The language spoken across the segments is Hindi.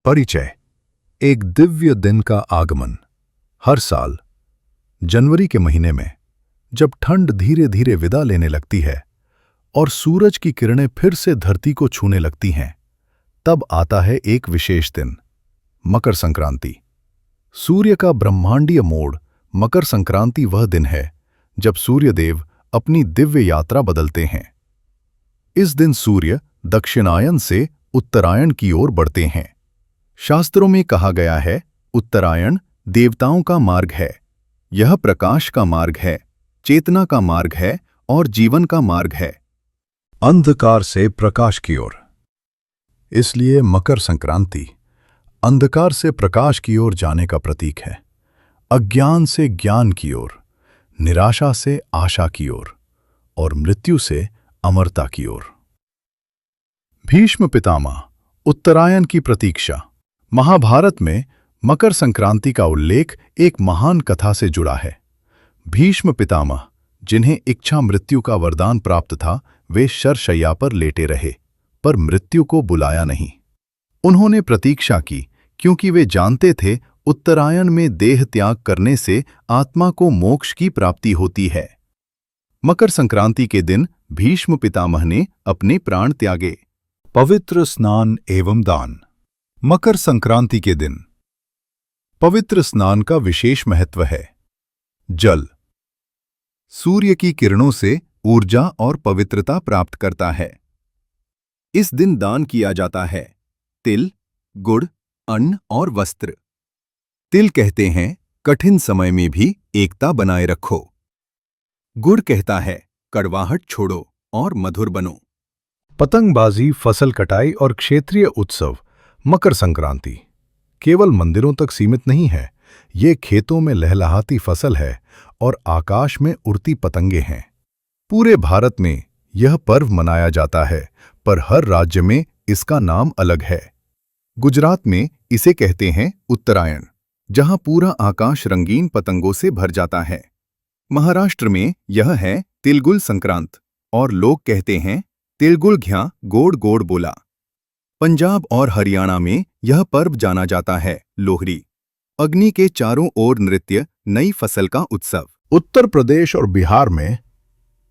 परिचय। एक दिव्य दिन का आगमन। हर साल जनवरी के महीने में जब ठंड धीरे धीरे विदा लेने लगती है और सूरज की किरणें फिर से धरती को छूने लगती हैं, तब आता है एक विशेष दिन, मकर संक्रांति। सूर्य का ब्रह्मांडीय मोड़ मकर संक्रांति वह दिन है जब सूर्यदेव अपनी दिव्य यात्रा बदलते हैं। इस दिन सूर्य दक्षिणायन से उत्तरायण की ओर बढ़ते हैं। शास्त्रों में कहा गया है, उत्तरायण देवताओं का मार्ग है, यह प्रकाश का मार्ग है, चेतना का मार्ग है और जीवन का मार्ग है। अंधकार से प्रकाश की ओर। इसलिए मकर संक्रांति अंधकार से प्रकाश की ओर जाने का प्रतीक है, अज्ञान से ज्ञान की ओर, निराशा से आशा की ओर और मृत्यु से अमरता की ओर। भीष्म पितामह उत्तरायण की प्रतीक्षा। महाभारत में मकर संक्रांति का उल्लेख एक महान कथा से जुड़ा है। भीष्म पितामह, जिन्हें इच्छा मृत्यु का वरदान प्राप्त था, वे शरशय्या पर लेटे रहे, पर मृत्यु को बुलाया नहीं। उन्होंने प्रतीक्षा की, क्योंकि वे जानते थे उत्तरायण में देह त्याग करने से आत्मा को मोक्ष की प्राप्ति होती है। मकर संक्रांति के दिन भीष्म पितामह ने अपने प्राण त्यागे। पवित्र स्नान एवं दान। मकर संक्रांति के दिन पवित्र स्नान का विशेष महत्व है। जल सूर्य की किरणों से ऊर्जा और पवित्रता प्राप्त करता है। इस दिन दान किया जाता है तिल, गुड़, अन्न और वस्त्र। तिल कहते हैं, कठिन समय में भी एकता बनाए रखो। गुड़ कहता है, कड़वाहट छोड़ो और मधुर बनो। पतंगबाजी, फसल कटाई और क्षेत्रीय उत्सव। मकर संक्रांति केवल मंदिरों तक सीमित नहीं है, ये खेतों में लहलहाती फसल है और आकाश में उड़ती पतंगे हैं। पूरे भारत में यह पर्व मनाया जाता है, पर हर राज्य में इसका नाम अलग है। गुजरात में इसे कहते हैं उत्तरायण, जहां पूरा आकाश रंगीन पतंगों से भर जाता है। महाराष्ट्र में यह है तिलगुल संक्रांत और लोग कहते हैं तिलगुल घ्या गोड़ गोड़ बोला। पंजाब और हरियाणा में यह पर्व जाना जाता है लोहरी। अग्नि के चारों ओर नृत्य, नई फसल का उत्सव। उत्तर प्रदेश और बिहार में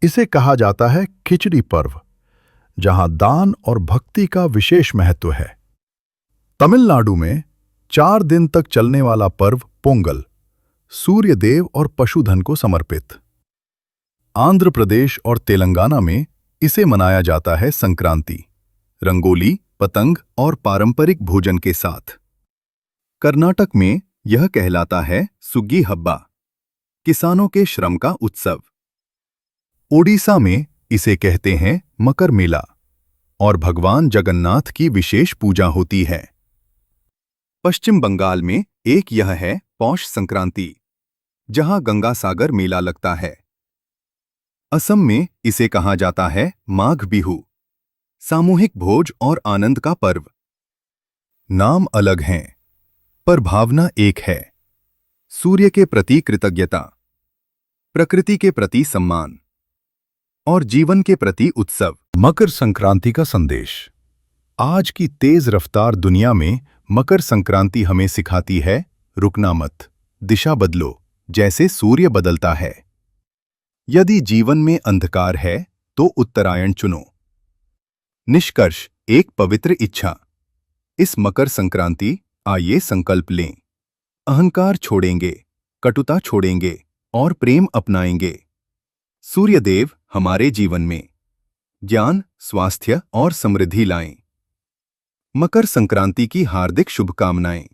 इसे कहा जाता है खिचड़ी पर्व, जहां दान और भक्ति का विशेष महत्व है। तमिलनाडु में 4 दिन तक चलने वाला पर्व पोंगल, सूर्य देव और पशुधन को समर्पित। आंध्र प्रदेश और तेलंगाना में इसे मनाया जाता है संक्रांति, रंगोली, पतंग और पारंपरिक भोजन के साथ। कर्नाटक में यह कहलाता है सुग्गी हब्बा, किसानों के श्रम का उत्सव। ओडिशा में इसे कहते हैं मकर मेला और भगवान जगन्नाथ की विशेष पूजा होती है। पश्चिम बंगाल में एक यह है पौष संक्रांति, जहां गंगा सागर मेला लगता है। असम में इसे कहा जाता है माघ बिहू, सामूहिक भोज और आनंद का पर्व। नाम अलग हैं, पर भावना एक है, सूर्य के प्रति कृतज्ञता, प्रकृति के प्रति सम्मान और जीवन के प्रति उत्सव। मकर संक्रांति का संदेश। आज की तेज रफ्तार दुनिया में मकर संक्रांति हमें सिखाती है, रुकना मत, दिशा बदलो, जैसे सूर्य बदलता है। यदि जीवन में अंधकार है तो उत्तरायण चुनो। निष्कर्ष, एक पवित्र इच्छा। इस मकर संक्रांति आइए संकल्प लें, अहंकार छोड़ेंगे, कटुता छोड़ेंगे और प्रेम अपनाएंगे। सूर्यदेव हमारे जीवन में ज्ञान, स्वास्थ्य और समृद्धि लाएं। मकर संक्रांति की हार्दिक शुभकामनाएं।